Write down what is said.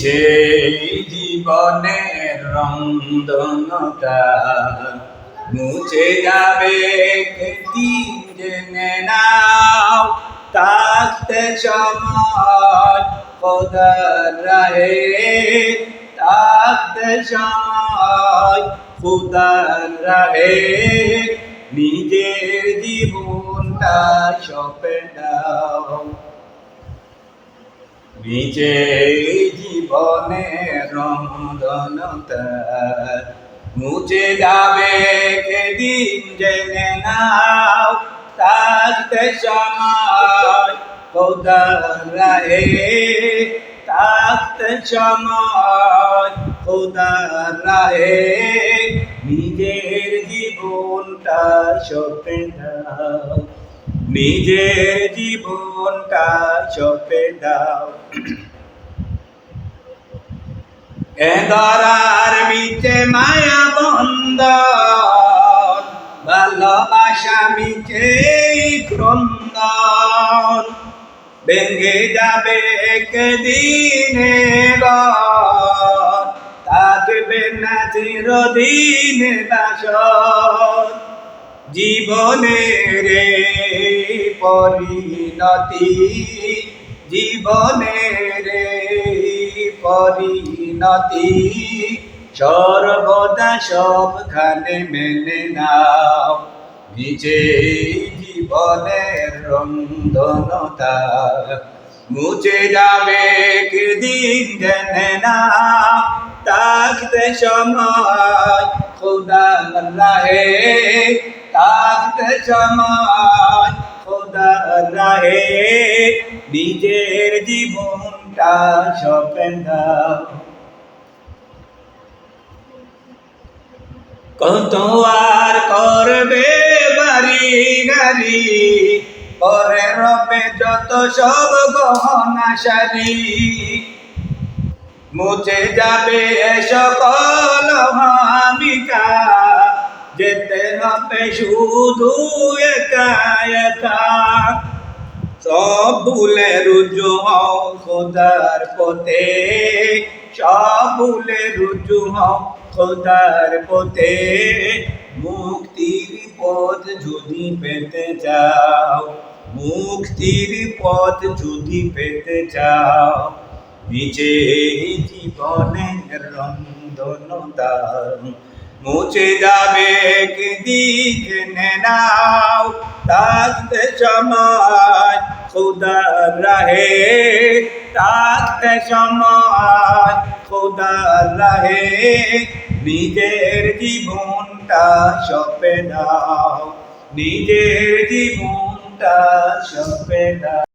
সেই জীবনের রন্ধনতা মুছে যাবে দিন জেনে নাও, থাকতে সময় খোদার রাহে, থাকতে সময় খোদার রাহে, নিজের জীবনটা সঁপে দাও। নিজে জীবনের রন্ধনতা মুছে যাবে দিন জেনে নাও, থাকতে সময় খোদার রাহে, থাকতে সময় খোদার রাহে, নিজের জীবনটা সঁপে দাও, নিজের জীবনটা সঁপে দাও। এ ধরার মিছে মায়া বন্ধন, ভালোবাসা মিছে ক্রন্দন, ভেঙে যাবে একদিনে ঘর, থাকবে না চিরদিন বাসর। জীবনের পরিণতি, জীবনের পরিণতি সর্বদা সবখানে মেনে নাও। নিজে জীবনের রন্ধনতা মুছে যাবে দিন জেনে নাও, থাকতে সময় খোদার রাহে, থাকতে সময় খোদার রাহে, নিজের জীবনটা সঁপে দাও। কত আর করবে বাড়ি গাড়ি, পরে রবে যত সব গহনা সারি, মুছে যাবে সকল ভাবিকা, যেতে হবে শুধু একা একা। সব ভুলে রুজু হও খোদার পথে, সব ভুলে রুজু হও খোদার পথে, মুক্তির পথ যদি পেতে চাও, মুক্তির পথ যদি পেতে চাও, নিজে জীবনের রন্ধনতা মুছে যাবে দিন জেনে নাও, থাকতে সময় খোদার রাহে, থাকতে সময় খোদার রাহে, নিজের জীবনটা সঁপে দাও, নিজের জীবনটা সঁপে দাও।